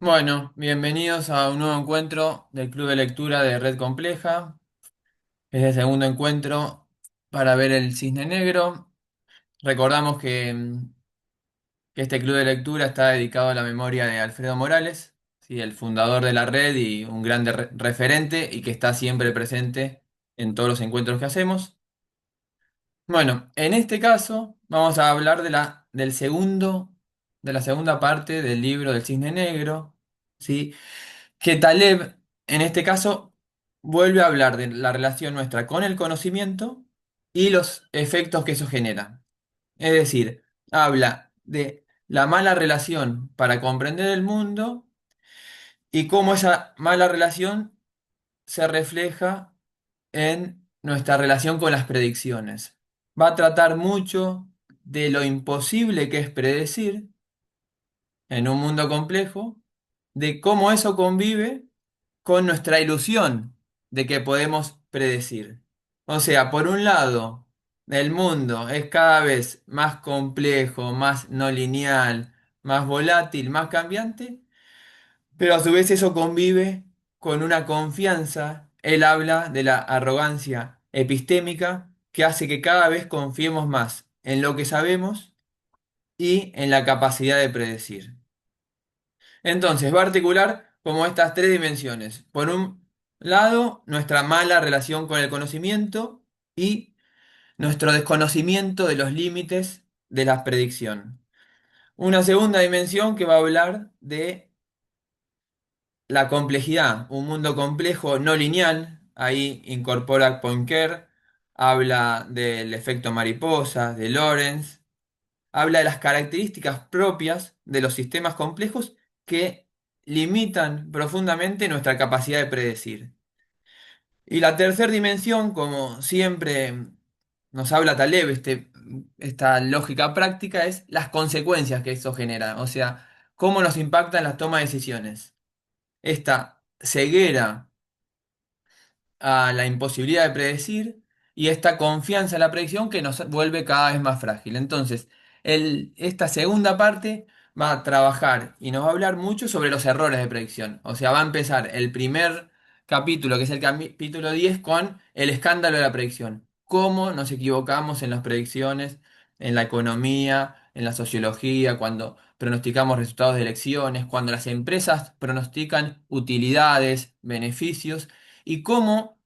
Bueno, bienvenidos a un nuevo encuentro del Club de Lectura de Red Compleja. Es el segundo encuentro para ver el Cisne Negro. Recordamos que este club de lectura está dedicado a la memoria de Alfredo Morales, ¿sí? El fundador de la red y un grande referente y que está siempre presente en todos los encuentros que hacemos. Bueno, en este caso vamos a hablar de la segunda parte del libro del Cisne Negro, ¿sí? Que Taleb, en este caso, vuelve a hablar de la relación nuestra con el conocimiento y los efectos que eso genera. Es decir, habla de la mala relación para comprender el mundo y cómo esa mala relación se refleja en nuestra relación con las predicciones. Va a tratar mucho de lo imposible que es predecir en un mundo complejo, de cómo eso convive con nuestra ilusión de que podemos predecir. O sea, por un lado, el mundo es cada vez más complejo, más no lineal, más volátil, más cambiante, pero a su vez eso convive con una confianza. Él habla de la arrogancia epistémica que hace que cada vez confiemos más en lo que sabemos y en la capacidad de predecir. Entonces, va a articular como estas tres dimensiones. Por un lado, nuestra mala relación con el conocimiento y nuestro desconocimiento de los límites de la predicción. Una segunda dimensión que va a hablar de la complejidad, un mundo complejo no lineal. Ahí incorpora Poincare, habla del efecto mariposa, de Lorentz, habla de las características propias de los sistemas complejos que limitan profundamente nuestra capacidad de predecir. Y la tercera dimensión, como siempre nos habla Taleb, esta lógica práctica, es las consecuencias que eso genera, o sea, cómo nos impactan las tomas de decisiones. Esta ceguera a la imposibilidad de predecir y esta confianza en la predicción que nos vuelve cada vez más frágil. Entonces, esta segunda parte va a trabajar y nos va a hablar mucho sobre los errores de predicción. O sea, va a empezar el primer capítulo, que es el capítulo 10 con el escándalo de la predicción. Cómo nos equivocamos en las predicciones, en la economía, en la sociología, cuando pronosticamos resultados de elecciones, cuando las empresas pronostican utilidades, beneficios y cómo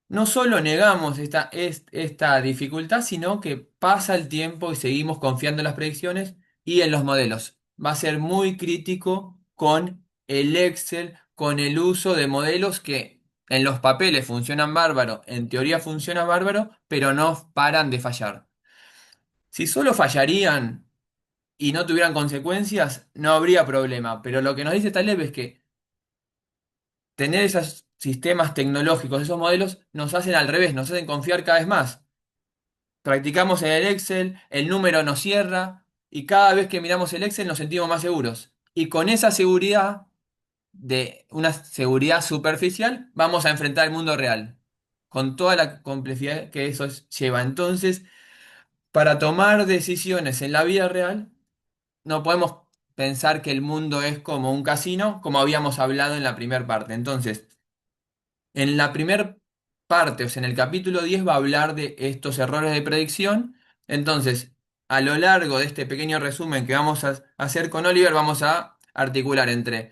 no solo negamos esta dificultad, sino que pasa el tiempo y seguimos confiando en las predicciones y en los modelos. Va a ser muy crítico con el Excel, con el uso de modelos que en los papeles funcionan bárbaro, en teoría funcionan bárbaro, pero no paran de fallar. Si solo fallarían y no tuvieran consecuencias, no habría problema. Pero lo que nos dice Taleb es que tener esos sistemas tecnológicos, esos modelos, nos hacen al revés, nos hacen confiar cada vez más. Practicamos en el Excel, el número nos cierra y cada vez que miramos el Excel nos sentimos más seguros. Y con esa seguridad, de una seguridad superficial, vamos a enfrentar el mundo real, con toda la complejidad que eso lleva. Entonces, para tomar decisiones en la vida real, no podemos pensar que el mundo es como un casino, como habíamos hablado en la primera parte. Entonces, en la primera parte, o sea, en el capítulo 10 va a hablar de estos errores de predicción. Entonces, a lo largo de este pequeño resumen que vamos a hacer con Oliver, vamos a articular entre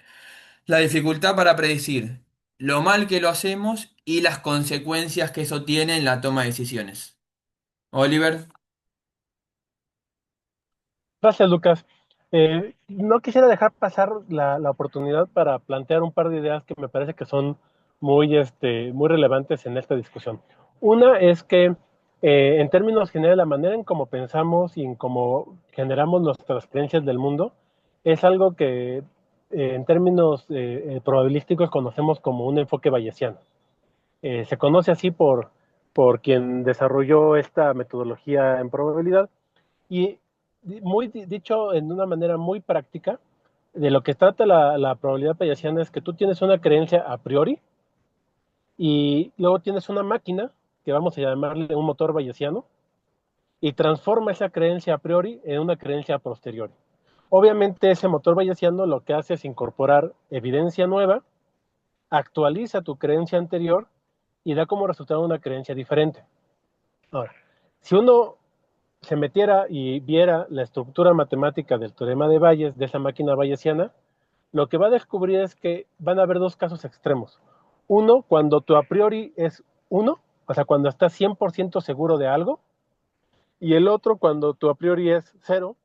la dificultad para predecir, lo mal que lo hacemos y las consecuencias que eso tiene en la toma de decisiones. Oliver, Gracias, Lucas. No quisiera dejar pasar la oportunidad para plantear un par de ideas que me parece que son muy relevantes en esta discusión. Una es que, en términos generales, la manera en cómo pensamos y en cómo generamos nuestras creencias del mundo es algo que, en términos probabilísticos, conocemos como un enfoque bayesiano. Se conoce así por quien desarrolló esta metodología en probabilidad y dicho en una manera muy práctica, de lo que trata la probabilidad bayesiana es que tú tienes una creencia a priori y luego tienes una máquina, que vamos a llamarle un motor bayesiano, y transforma esa creencia a priori en una creencia a posteriori. Obviamente ese motor bayesiano lo que hace es incorporar evidencia nueva, actualiza tu creencia anterior y da como resultado una creencia diferente. Ahora, si uno se metiera y viera la estructura matemática del teorema de Bayes, de esa máquina bayesiana, lo que va a descubrir es que van a haber dos casos extremos. Uno, cuando tu a priori es uno, o sea, cuando estás 100% seguro de algo, y el otro, cuando tu a priori es cero,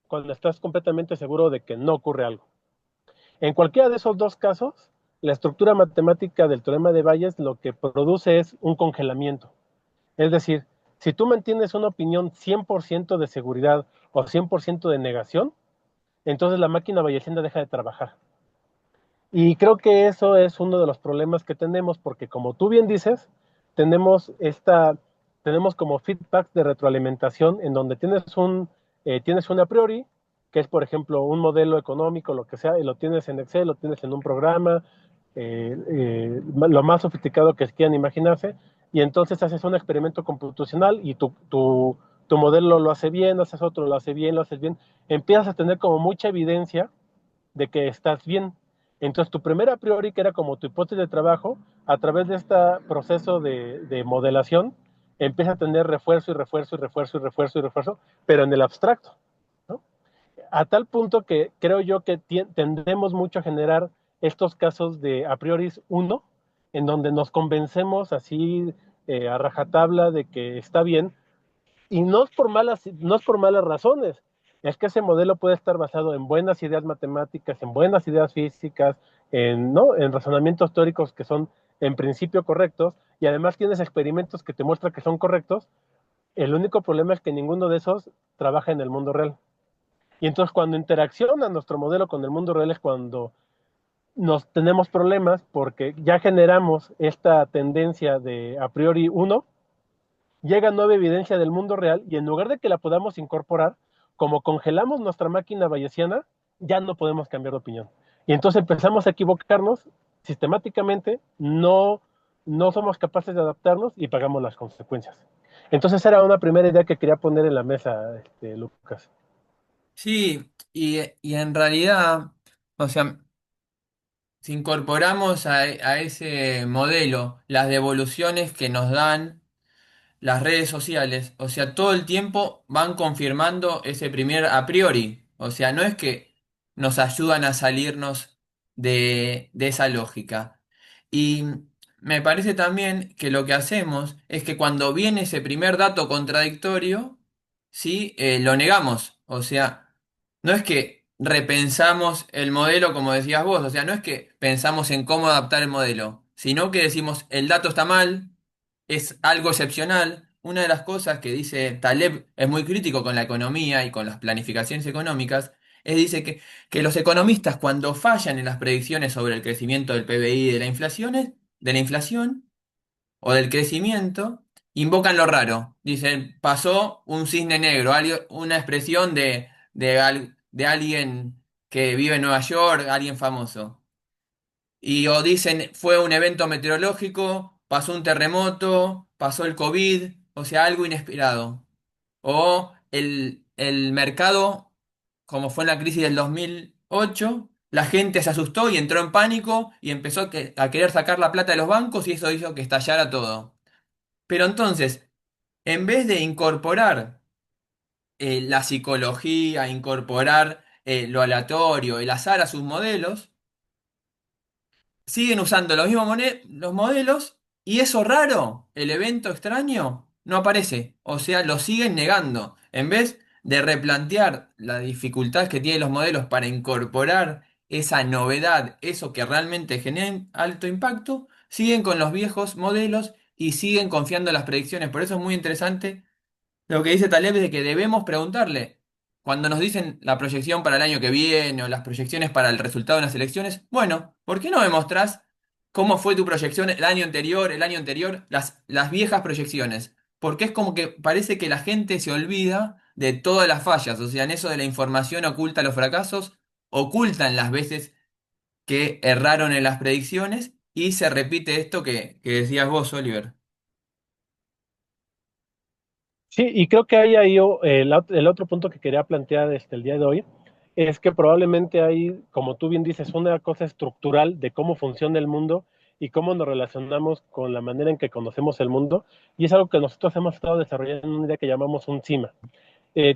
cuando estás completamente seguro de que no ocurre algo. En cualquiera de esos dos casos, la estructura matemática del teorema de Bayes lo que produce es un congelamiento. Es decir, si tú mantienes una opinión 100% de seguridad o 100% de negación, entonces la máquina bayesiana deja de trabajar. Y creo que eso es uno de los problemas que tenemos, porque como tú bien dices, tenemos tenemos como feedback de retroalimentación en donde tienes un a priori, que es por ejemplo un modelo económico, lo que sea, y lo tienes en Excel, lo tienes en un programa, lo más sofisticado que quieran imaginarse, y entonces haces un experimento computacional y tu modelo lo hace bien, haces otro, lo hace bien, lo haces bien, empiezas a tener como mucha evidencia de que estás bien. Entonces, tu primera a priori, que era como tu hipótesis de trabajo, a través de este proceso de modelación, empieza a tener refuerzo y refuerzo y refuerzo y refuerzo y refuerzo, pero en el abstracto, ¿no? A tal punto que creo yo que tendemos mucho a generar estos casos de a priori uno, en donde nos convencemos así a rajatabla de que está bien, y no es por malas razones. Es que ese modelo puede estar basado en buenas ideas matemáticas, en buenas ideas físicas, ¿no? En razonamientos teóricos que son en principio correctos, y además tienes experimentos que te muestran que son correctos. El único problema es que ninguno de esos trabaja en el mundo real. Y entonces cuando interacciona nuestro modelo con el mundo real es cuando nos tenemos problemas porque ya generamos esta tendencia de a priori uno, llega nueva evidencia del mundo real y en lugar de que la podamos incorporar, como congelamos nuestra máquina bayesiana, ya no podemos cambiar de opinión. Y entonces empezamos a equivocarnos sistemáticamente, no somos capaces de adaptarnos y pagamos las consecuencias. Entonces era una primera idea que quería poner en la mesa, Lucas. Sí, y en realidad, o sea, si incorporamos a ese modelo las devoluciones que nos dan las redes sociales, o sea, todo el tiempo van confirmando ese primer a priori. O sea, no es que nos ayudan a salirnos de esa lógica. Y me parece también que lo que hacemos es que cuando viene ese primer dato contradictorio, ¿sí? Lo negamos. O sea, no es que repensamos el modelo como decías vos, o sea, no es que pensamos en cómo adaptar el modelo, sino que decimos el dato está mal, es algo excepcional. Una de las cosas que dice Taleb es muy crítico con la economía y con las planificaciones económicas, es dice que los economistas cuando fallan en las predicciones sobre el crecimiento del PBI y de la inflación o del crecimiento, invocan lo raro. Dicen, pasó un cisne negro, una expresión de alguien que vive en Nueva York, alguien famoso. Y o dicen, fue un evento meteorológico, pasó un terremoto, pasó el COVID, o sea, algo inesperado. O el mercado, como fue en la crisis del 2008, la gente se asustó y entró en pánico y empezó a querer sacar la plata de los bancos y eso hizo que estallara todo. Pero entonces, en vez de incorporar la psicología, incorporar lo aleatorio, el azar a sus modelos, siguen usando los mismos los modelos y eso raro, el evento extraño, no aparece. O sea, lo siguen negando. En vez de replantear las dificultades que tienen los modelos para incorporar esa novedad, eso que realmente genera alto impacto, siguen con los viejos modelos y siguen confiando en las predicciones. Por eso es muy interesante lo que dice Taleb es de que debemos preguntarle, cuando nos dicen la proyección para el año que viene o las proyecciones para el resultado de las elecciones, bueno, ¿por qué no me mostrás cómo fue tu proyección el año anterior, las viejas proyecciones? Porque es como que parece que la gente se olvida de todas las fallas, o sea, en eso de la información oculta los fracasos, ocultan las veces que erraron en las predicciones y se repite esto que decías vos, Oliver. Sí, y creo que hay ahí el otro punto que quería plantear el día de hoy, es que probablemente hay, como tú bien dices, una cosa estructural de cómo funciona el mundo y cómo nos relacionamos con la manera en que conocemos el mundo, y es algo que nosotros hemos estado desarrollando en una idea que llamamos un CIMA.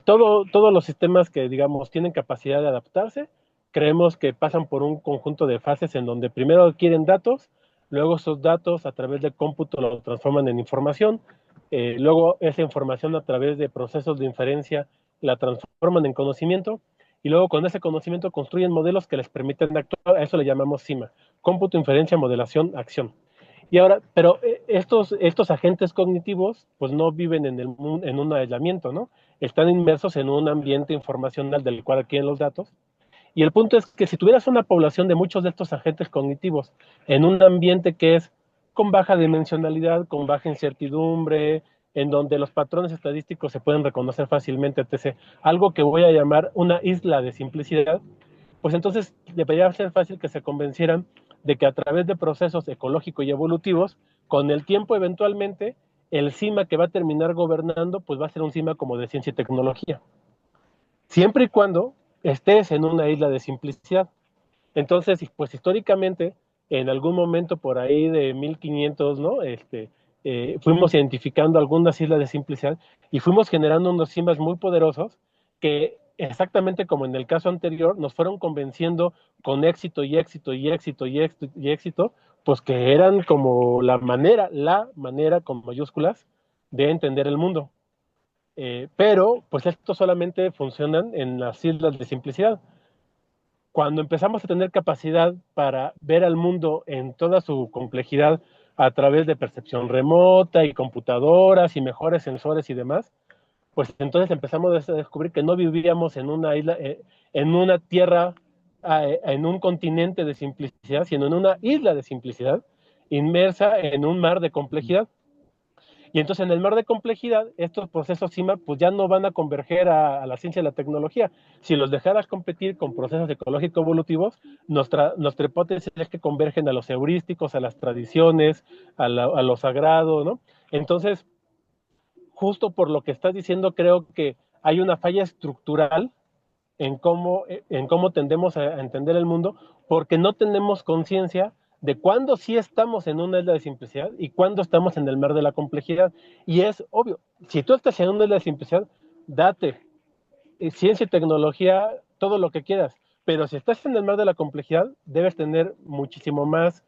Todos los sistemas que, digamos, tienen capacidad de adaptarse, creemos que pasan por un conjunto de fases en donde primero adquieren datos, luego esos datos a través de cómputo los transforman en información, luego esa información a través de procesos de inferencia la transforman en conocimiento, y luego con ese conocimiento construyen modelos que les permiten actuar. A eso le llamamos CIMA: cómputo, inferencia, modelación, acción. Y ahora, pero estos agentes cognitivos pues no viven en un aislamiento, ¿no? Están inmersos en un ambiente informacional del cual adquieren los datos. Y el punto es que si tuvieras una población de muchos de estos agentes cognitivos en un ambiente que es con baja dimensionalidad, con baja incertidumbre, en donde los patrones estadísticos se pueden reconocer fácilmente, etc., algo que voy a llamar una isla de simplicidad, pues entonces debería ser fácil que se convencieran de que a través de procesos ecológicos y evolutivos, con el tiempo eventualmente, el CIMA que va a terminar gobernando, pues va a ser un CIMA como de ciencia y tecnología, siempre y cuando estés en una isla de simplicidad. Entonces, pues históricamente, en algún momento por ahí de 1500, ¿no? Fuimos identificando algunas islas de simplicidad y fuimos generando unos sistemas muy poderosos que, exactamente como en el caso anterior, nos fueron convenciendo con éxito y éxito y éxito y éxito y éxito, pues que eran como la manera con mayúsculas de entender el mundo. Pero, pues estos solamente funcionan en las islas de simplicidad. Cuando empezamos a tener capacidad para ver al mundo en toda su complejidad a través de percepción remota y computadoras y mejores sensores y demás, pues entonces empezamos a descubrir que no vivíamos en una isla, en una tierra, en un continente de simplicidad, sino en una isla de simplicidad inmersa en un mar de complejidad. Y entonces en el mar de complejidad, estos procesos CIMA pues ya no van a converger a la ciencia y la tecnología. Si los dejaras competir con procesos ecológicos evolutivos, nuestra hipótesis es que convergen a los heurísticos, a las tradiciones, a lo sagrado, ¿no? Entonces, justo por lo que estás diciendo, creo que hay una falla estructural en cómo tendemos a entender el mundo, porque no tenemos conciencia de cuándo sí estamos en una isla de simplicidad y cuándo estamos en el mar de la complejidad. Y es obvio, si tú estás en una isla de simplicidad, date ciencia y tecnología, todo lo que quieras, pero si estás en el mar de la complejidad, debes tener muchísimo más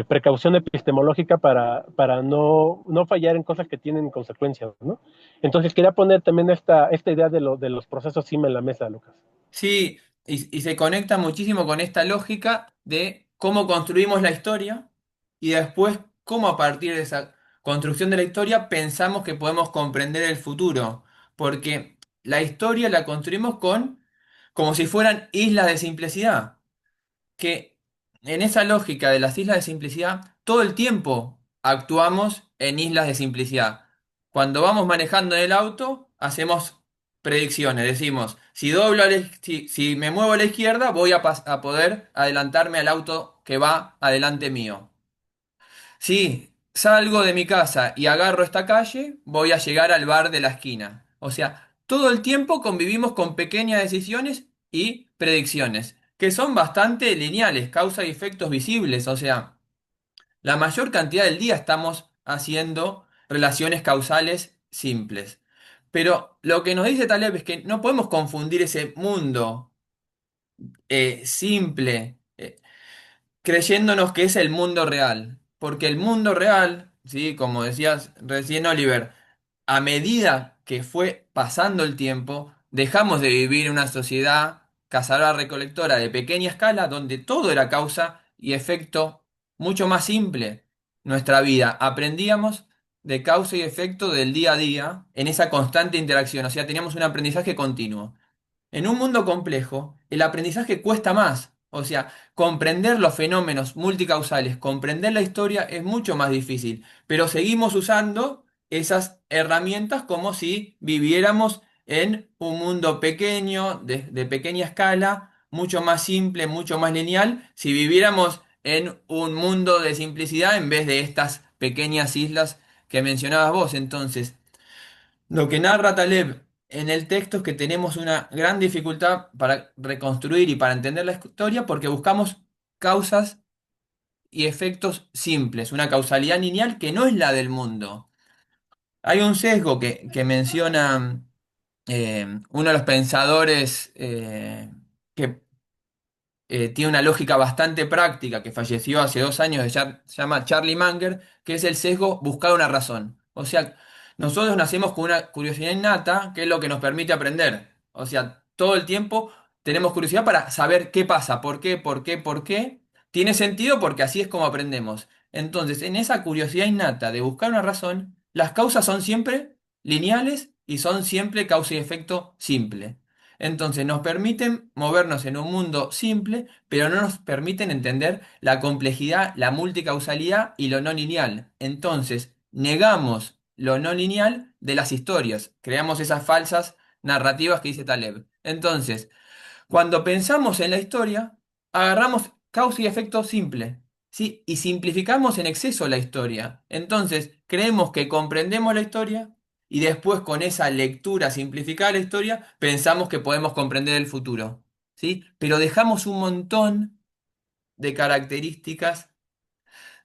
precaución epistemológica para no fallar en cosas que tienen consecuencias, ¿no? Entonces quería poner también esta idea de los procesos CIMA en la mesa, Lucas. Sí, y se conecta muchísimo con esta lógica de cómo construimos la historia y después cómo a partir de esa construcción de la historia pensamos que podemos comprender el futuro. Porque la historia la construimos como si fueran islas de simplicidad, que en esa lógica de las islas de simplicidad, todo el tiempo actuamos en islas de simplicidad. Cuando vamos manejando en el auto, hacemos predicciones. Decimos, si me muevo a la izquierda, voy a poder adelantarme al auto que va adelante mío. Si salgo de mi casa y agarro esta calle, voy a llegar al bar de la esquina. O sea, todo el tiempo convivimos con pequeñas decisiones y predicciones, que son bastante lineales, causa y efectos visibles. O sea, la mayor cantidad del día estamos haciendo relaciones causales simples. Pero lo que nos dice Taleb es que no podemos confundir ese mundo simple, creyéndonos que es el mundo real. Porque el mundo real, ¿sí? Como decías recién, Oliver, a medida que fue pasando el tiempo, dejamos de vivir en una sociedad cazadora-recolectora de pequeña escala, donde todo era causa y efecto mucho más simple. Nuestra vida aprendíamos de causa y efecto del día a día en esa constante interacción, o sea, teníamos un aprendizaje continuo. En un mundo complejo, el aprendizaje cuesta más. O sea, comprender los fenómenos multicausales, comprender la historia es mucho más difícil, pero seguimos usando esas herramientas como si viviéramos en un mundo pequeño, de pequeña escala, mucho más simple, mucho más lineal, si viviéramos en un mundo de simplicidad en vez de estas pequeñas islas que mencionabas vos. Entonces, lo que narra Taleb en el texto es que tenemos una gran dificultad para reconstruir y para entender la historia porque buscamos causas y efectos simples, una causalidad lineal que no es la del mundo. Hay un sesgo que menciona uno de los pensadores que tiene una lógica bastante práctica, que falleció hace 2 años, se llama Charlie Munger, que es el sesgo buscar una razón. O sea, nosotros nacemos con una curiosidad innata, que es lo que nos permite aprender. O sea, todo el tiempo tenemos curiosidad para saber qué pasa, por qué, por qué, por qué. Tiene sentido porque así es como aprendemos. Entonces, en esa curiosidad innata de buscar una razón, las causas son siempre lineales y son siempre causa y efecto simple. Entonces nos permiten movernos en un mundo simple, pero no nos permiten entender la complejidad, la multicausalidad y lo no lineal. Entonces negamos lo no lineal de las historias, creamos esas falsas narrativas que dice Taleb. Entonces, cuando pensamos en la historia, agarramos causa y efecto simple, ¿sí? Y simplificamos en exceso la historia. Entonces, creemos que comprendemos la historia y después con esa lectura simplificada de la historia, pensamos que podemos comprender el futuro, ¿sí? Pero dejamos un montón de características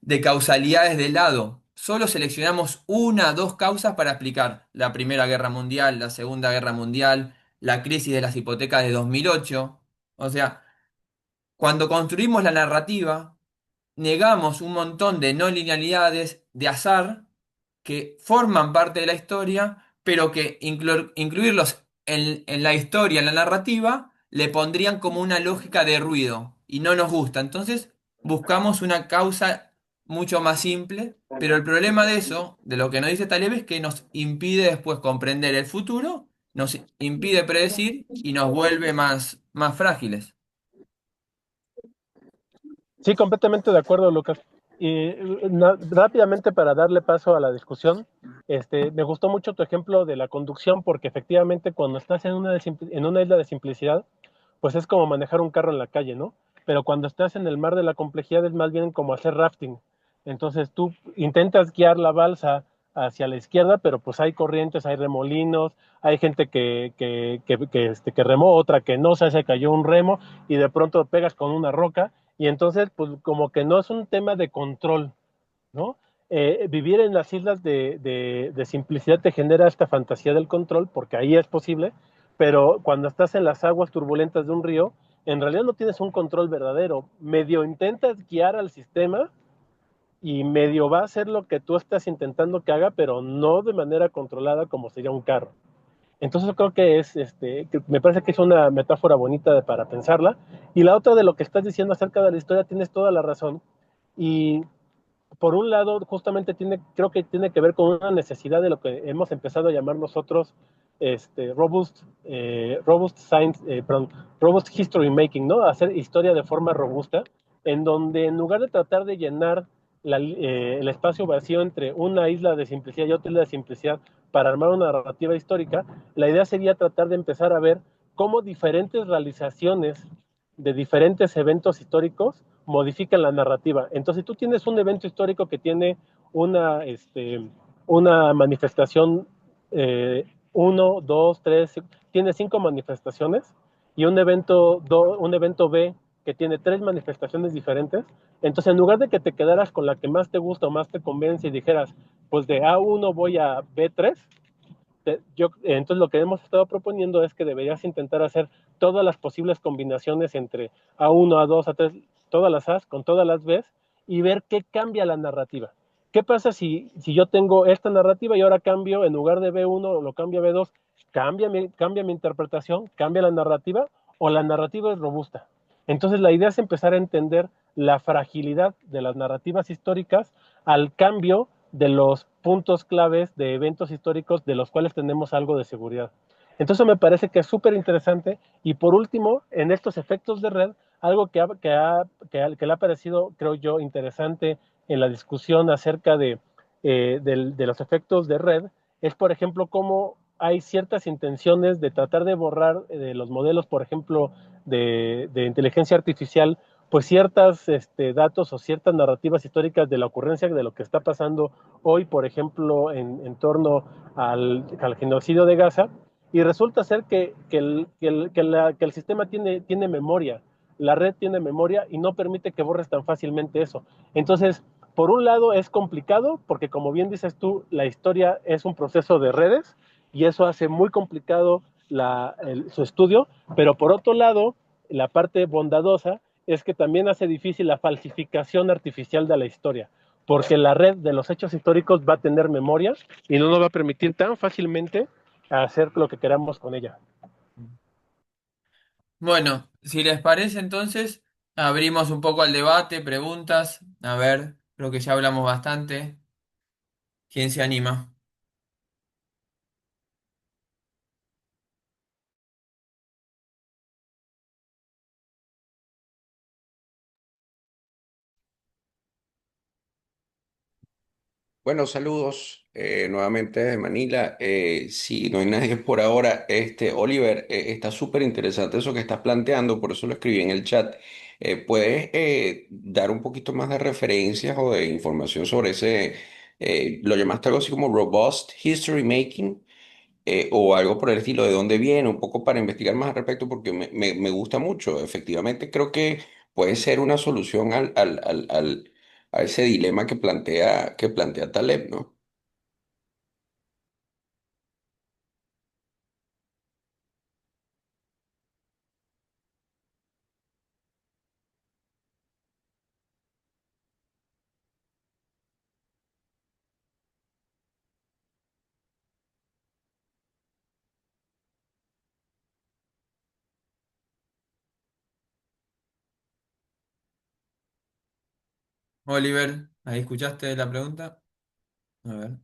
de causalidades de lado. Solo seleccionamos una o dos causas para explicar la Primera Guerra Mundial, la Segunda Guerra Mundial, la crisis de las hipotecas de 2008. O sea, cuando construimos la narrativa, negamos un montón de no linealidades, de azar, que forman parte de la historia, pero que incluirlos en la historia, en la narrativa, le pondrían como una lógica de ruido y no nos gusta. Entonces buscamos una causa mucho más simple, pero el problema de eso, de lo que nos dice Taleb, es que nos impide después comprender el futuro, nos impide predecir y nos vuelve más frágiles. Sí, completamente de acuerdo, Lucas. Y rápidamente para darle paso a la discusión, me gustó mucho tu ejemplo de la conducción porque efectivamente cuando estás en una isla de simplicidad, pues es como manejar un carro en la calle, ¿no? Pero cuando estás en el mar de la complejidad es más bien como hacer rafting. Entonces tú intentas guiar la balsa hacia la izquierda, pero pues hay corrientes, hay remolinos, hay gente que remó, otra que no, se cayó un remo y de pronto pegas con una roca y entonces pues como que no es un tema de control, ¿no? Vivir en las islas de simplicidad te genera esta fantasía del control, porque ahí es posible, pero cuando estás en las aguas turbulentas de un río, en realidad no tienes un control verdadero. Medio intentas guiar al sistema y medio va a hacer lo que tú estás intentando que haga, pero no de manera controlada como sería un carro. Entonces yo creo que que me parece que es una metáfora bonita para pensarla. Y la otra de lo que estás diciendo acerca de la historia, tienes toda la razón. Y por un lado, justamente creo que tiene que ver con una necesidad de lo que hemos empezado a llamar nosotros robust science, perdón, robust history making, ¿no? Hacer historia de forma robusta, en donde en lugar de tratar de llenar el espacio vacío entre una isla de simplicidad y otra isla de simplicidad para armar una narrativa histórica, la idea sería tratar de empezar a ver cómo diferentes realizaciones de diferentes eventos históricos modifican la narrativa. Entonces, si tú tienes un evento histórico que tiene una manifestación 1, 2, 3, tiene 5 manifestaciones, y un evento B que tiene 3 manifestaciones diferentes, entonces en lugar de que te quedaras con la que más te gusta o más te convence y dijeras, pues de A1 voy a B3, entonces lo que hemos estado proponiendo es que deberías intentar hacer todas las posibles combinaciones entre A1, A2, A3, todas las A's con todas las B's y ver qué cambia la narrativa. ¿Qué pasa si yo tengo esta narrativa y ahora cambio, en lugar de B1 lo cambio a B2? ¿Cambia mi interpretación? ¿Cambia la narrativa? ¿O la narrativa es robusta? Entonces la idea es empezar a entender la fragilidad de las narrativas históricas al cambio de los puntos claves de eventos históricos de los cuales tenemos algo de seguridad. Entonces me parece que es súper interesante. Y por último, en estos efectos de red, algo que le ha parecido, creo yo, interesante en la discusión acerca de los efectos de red, es, por ejemplo, cómo hay ciertas intenciones de tratar de borrar de los modelos, por ejemplo, de inteligencia artificial, pues ciertos datos o ciertas narrativas históricas de la ocurrencia de lo que está pasando hoy, por ejemplo, en torno al genocidio de Gaza, Y resulta ser que el sistema tiene memoria, la red tiene memoria y no permite que borres tan fácilmente eso. Entonces, por un lado es complicado porque como bien dices tú, la historia es un proceso de redes y eso hace muy complicado su estudio, pero por otro lado, la parte bondadosa es que también hace difícil la falsificación artificial de la historia, porque la red de los hechos históricos va a tener memoria y no nos va a permitir tan fácilmente hacer lo que queramos con ella. Bueno, si les parece entonces, abrimos un poco al debate, preguntas. A ver, creo que ya hablamos bastante. ¿Quién se anima? Bueno, saludos nuevamente desde Manila. Si no hay nadie por ahora, Oliver, está súper interesante eso que estás planteando, por eso lo escribí en el chat. ¿Puedes dar un poquito más de referencias o de información sobre lo llamaste algo así como Robust History Making? O algo por el estilo, de dónde viene, un poco para investigar más al respecto, porque me gusta mucho. Efectivamente, creo que puede ser una solución a ese dilema que plantea Taleb, ¿no? Oliver, ¿ahí escuchaste la pregunta? A ver.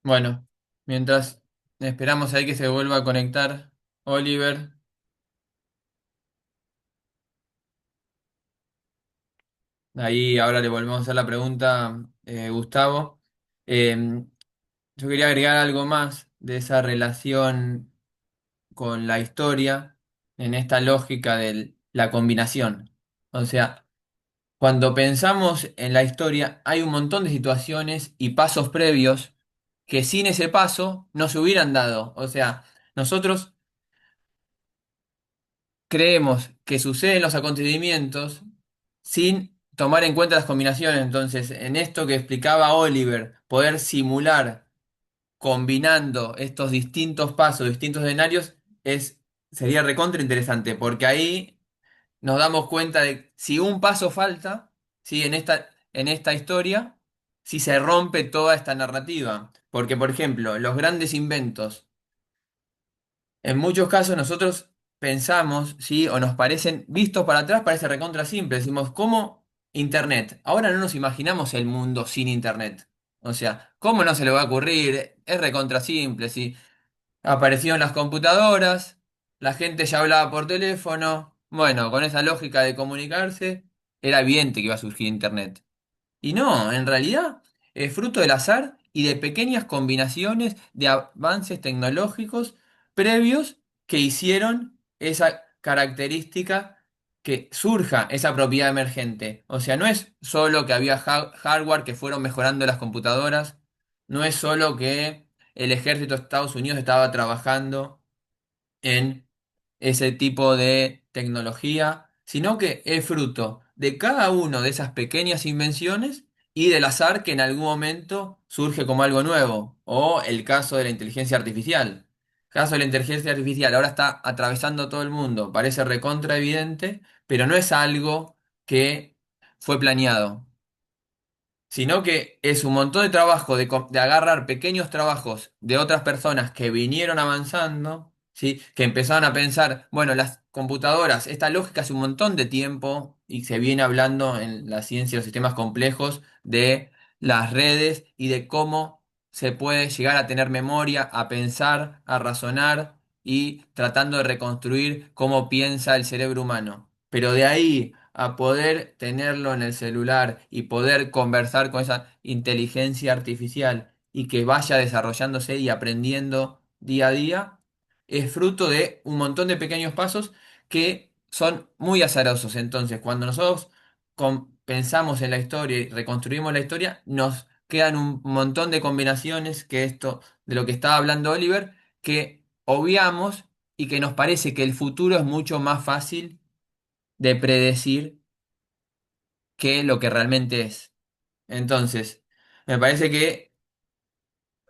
Bueno, mientras esperamos ahí que se vuelva a conectar Oliver, ahí ahora le volvemos a hacer la pregunta, Gustavo. Eh, yo quería agregar algo más de esa relación con la historia en esta lógica de la combinación. O sea, cuando pensamos en la historia, hay un montón de situaciones y pasos previos que sin ese paso no se hubieran dado. O sea, nosotros creemos que suceden los acontecimientos sin tomar en cuenta las combinaciones. Entonces, en esto que explicaba Oliver, poder simular combinando estos distintos pasos, distintos escenarios, sería recontra interesante, porque ahí nos damos cuenta de si un paso falta, ¿sí? En esta historia, si se rompe toda esta narrativa. Porque, por ejemplo, los grandes inventos, en muchos casos nosotros pensamos, ¿sí? O nos parecen, vistos para atrás, parece recontra simple. Decimos, ¿cómo Internet? Ahora no nos imaginamos el mundo sin Internet. O sea, ¿cómo no se le va a ocurrir? Es recontra simple, ¿sí? Aparecieron las computadoras, la gente ya hablaba por teléfono. Bueno, con esa lógica de comunicarse, era evidente que iba a surgir Internet. Y no, en realidad es fruto del azar y de pequeñas combinaciones de avances tecnológicos previos que hicieron esa característica que surja esa propiedad emergente. O sea, no es solo que había hardware que fueron mejorando las computadoras, no es solo que el ejército de Estados Unidos estaba trabajando en ese tipo de tecnología, sino que es fruto de cada una de esas pequeñas invenciones y del azar que en algún momento surge como algo nuevo, o el caso de la inteligencia artificial. El caso de la inteligencia artificial ahora está atravesando todo el mundo, parece recontra evidente, pero no es algo que fue planeado, sino que es un montón de trabajo de agarrar pequeños trabajos de otras personas que vinieron avanzando ¿sí? Que empezaron a pensar, bueno, las computadoras, esta lógica hace un montón de tiempo y se viene hablando en la ciencia de los sistemas complejos de las redes y de cómo se puede llegar a tener memoria, a pensar, a razonar y tratando de reconstruir cómo piensa el cerebro humano. Pero de ahí a poder tenerlo en el celular y poder conversar con esa inteligencia artificial y que vaya desarrollándose y aprendiendo día a día, es fruto de un montón de pequeños pasos que son muy azarosos. Entonces, cuando nosotros pensamos en la historia y reconstruimos la historia, nos quedan un montón de combinaciones que esto, de lo que estaba hablando Oliver, que obviamos y que nos parece que el futuro es mucho más fácil de predecir que lo que realmente es. Entonces, me parece que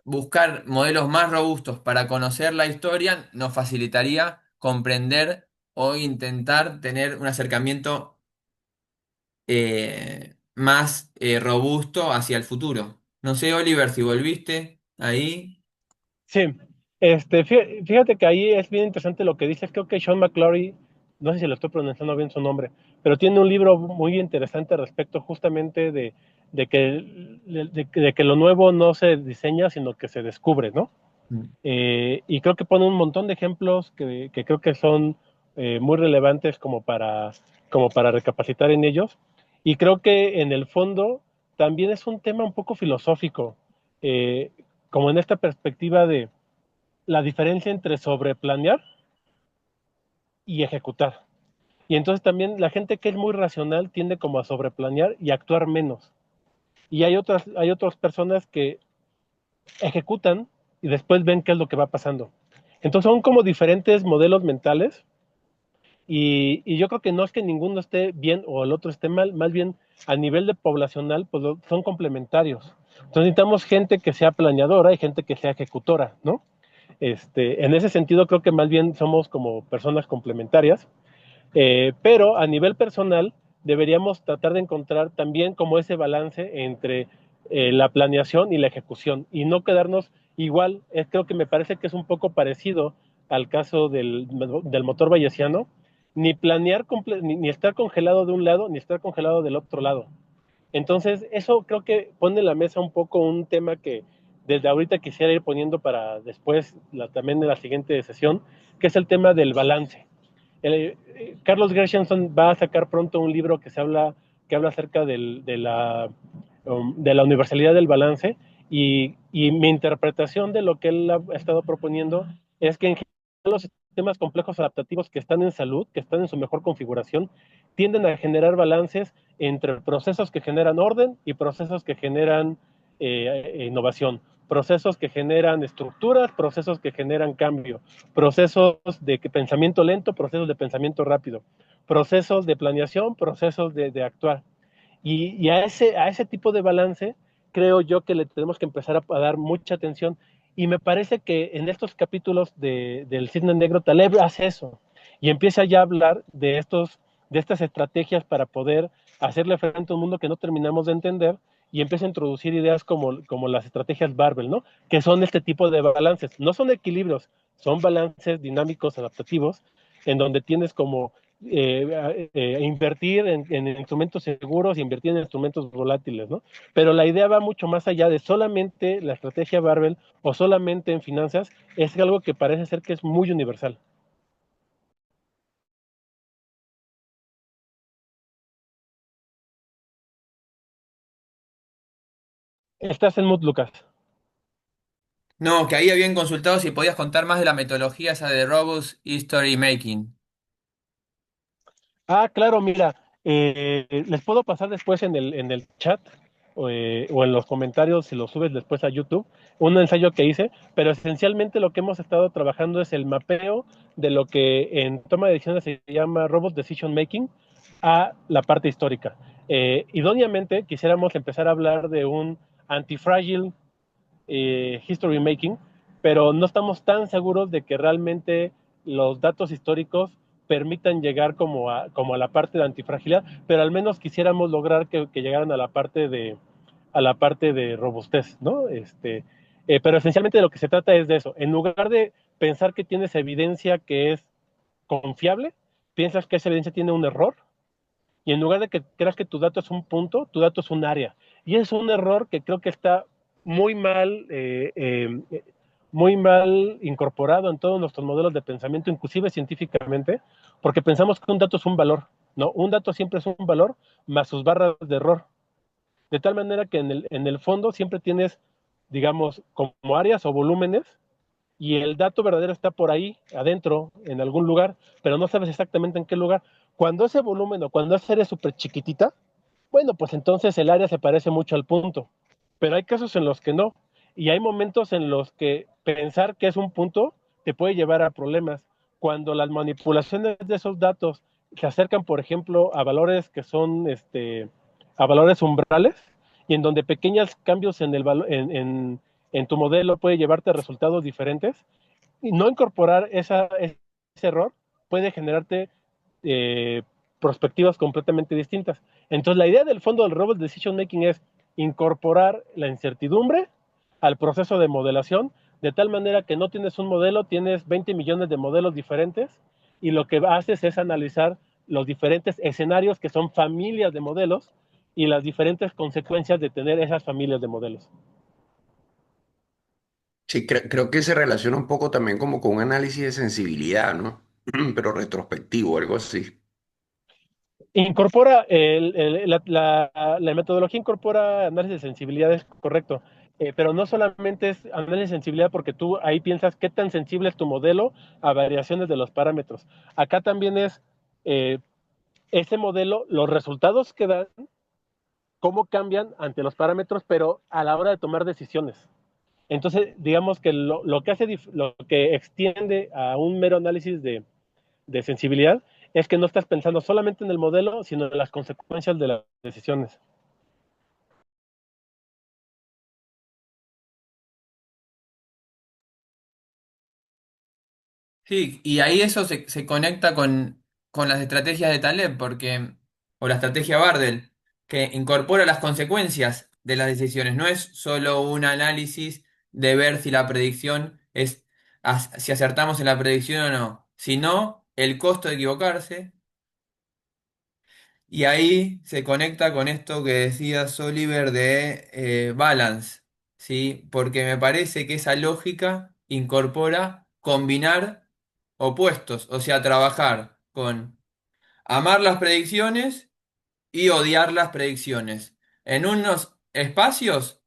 buscar modelos más robustos para conocer la historia nos facilitaría comprender o intentar tener un acercamiento más robusto hacia el futuro. No sé, Oliver, si volviste ahí. Sí, fíjate que ahí es bien interesante lo que dices. Creo que Sean McClory, no sé si lo estoy pronunciando bien su nombre, pero tiene un libro muy interesante respecto justamente de que lo nuevo no se diseña, sino que se descubre, ¿no? Mm. Y creo que pone un montón de ejemplos que creo que son muy relevantes como para recapacitar en ellos. Y creo que en el fondo también es un tema un poco filosófico, eh, como en esta perspectiva de la diferencia entre sobreplanear y ejecutar. Y entonces también la gente que es muy racional tiende como a sobreplanear y actuar menos. Y hay otras personas que ejecutan y después ven qué es lo que va pasando. Entonces son como diferentes modelos mentales y yo creo que no es que ninguno esté bien o el otro esté mal, más bien a nivel de poblacional pues son complementarios. Entonces necesitamos gente que sea planeadora y gente que sea ejecutora, ¿no? En ese sentido creo que más bien somos como personas complementarias, pero a nivel personal deberíamos tratar de encontrar también como ese balance entre la planeación y la ejecución y no quedarnos igual. Creo que me parece que es un poco parecido al caso del motor bayesiano, ni planear, ni estar congelado de un lado, ni estar congelado del otro lado. Entonces, eso creo que pone en la mesa un poco un tema que desde ahorita quisiera ir poniendo para después, también en la siguiente sesión, que es el tema del balance. Carlos Gershenson va a sacar pronto un libro que habla acerca de la universalidad del balance y mi interpretación de lo que él ha estado proponiendo es que en general los sistemas complejos adaptativos que están en salud, que están en su mejor configuración, tienden a generar balances entre procesos que generan orden y procesos que generan innovación, procesos que generan estructuras, procesos que generan cambio, procesos de pensamiento lento, procesos de pensamiento rápido, procesos de planeación, procesos de actuar. Y a ese tipo de balance creo yo que le tenemos que empezar a dar mucha atención. Y me parece que en estos capítulos del Cisne Negro, Taleb hace eso y empieza ya a hablar de estas estrategias para poder hacerle frente a un mundo que no terminamos de entender y empieza a introducir ideas como las estrategias Barbell, ¿no? Que son este tipo de balances. No son equilibrios, son balances dinámicos, adaptativos, en donde tienes como invertir en instrumentos seguros y invertir en instrumentos volátiles, ¿no? Pero la idea va mucho más allá de solamente la estrategia Barbell o solamente en finanzas, es algo que parece ser que es muy universal. Estás en mood, Lucas. No, que ahí habían consultado si podías contar más de la metodología esa de Robust History Making. Ah, claro, mira, les puedo pasar después en el chat o en los comentarios si lo subes después a YouTube, un ensayo que hice, pero esencialmente lo que hemos estado trabajando es el mapeo de lo que en toma de decisiones se llama Robot Decision Making a la parte histórica. Idóneamente quisiéramos empezar a hablar de un antifragile history making, pero no estamos tan seguros de que realmente los datos históricos permitan llegar como a la parte de antifragilidad, pero al menos quisiéramos lograr que llegaran a la parte de robustez, ¿no? Pero esencialmente de lo que se trata es de eso. En lugar pensar que tienes evidencia que es confiable, piensas que esa evidencia tiene un error y en lugar de que creas que tu dato es un punto, tu dato es un área. Y es un error que creo que está muy mal, muy mal incorporado en todos nuestros modelos de pensamiento, inclusive científicamente, porque pensamos que un dato es un valor. No, un dato siempre es un valor más sus barras de error. De tal manera que en el fondo siempre tienes, digamos, como áreas o volúmenes y el dato verdadero está por ahí, adentro, en algún lugar, pero no sabes exactamente en qué lugar. Cuando ese volumen o cuando esa área es súper chiquitita, bueno, pues entonces el área se parece mucho al punto. Pero hay casos en los que no. Y hay momentos en los que pensar que es un punto te puede llevar a problemas. Cuando las manipulaciones de esos datos se acercan, por ejemplo, a valores que son a valores umbrales, y en donde pequeños cambios en tu modelo puede llevarte a resultados diferentes, y no incorporar ese error puede generarte eh, perspectivas completamente distintas. Entonces, la idea del fondo del Robot Decision Making es incorporar la incertidumbre al proceso de modelación, de tal manera que no tienes un modelo, tienes 20 millones de modelos diferentes y lo que haces es analizar los diferentes escenarios que son familias de modelos y las diferentes consecuencias de tener esas familias de modelos. Sí, creo que se relaciona un poco también como con un análisis de sensibilidad, ¿no? Pero retrospectivo, algo así. Incorpora, la metodología incorpora análisis de sensibilidades, correcto, pero no solamente es análisis de sensibilidad porque tú ahí piensas qué tan sensible es tu modelo a variaciones de los parámetros. Acá también es eh, ese modelo, los resultados que dan, cómo cambian ante los parámetros, pero a la hora de tomar decisiones. Entonces, digamos que lo que extiende a un mero análisis de sensibilidad es que no estás pensando solamente en el modelo, sino en las consecuencias de las decisiones. Sí, y ahí eso se conecta con las estrategias de Taleb, o la estrategia Bardel, que incorpora las consecuencias de las decisiones. No es solo un análisis de ver si la predicción es, si acertamos en la predicción o no, sino el costo de equivocarse. Y ahí se conecta con esto que decías, Oliver, de balance, ¿sí? Porque me parece que esa lógica incorpora combinar opuestos, o sea, trabajar con amar las predicciones y odiar las predicciones. En unos espacios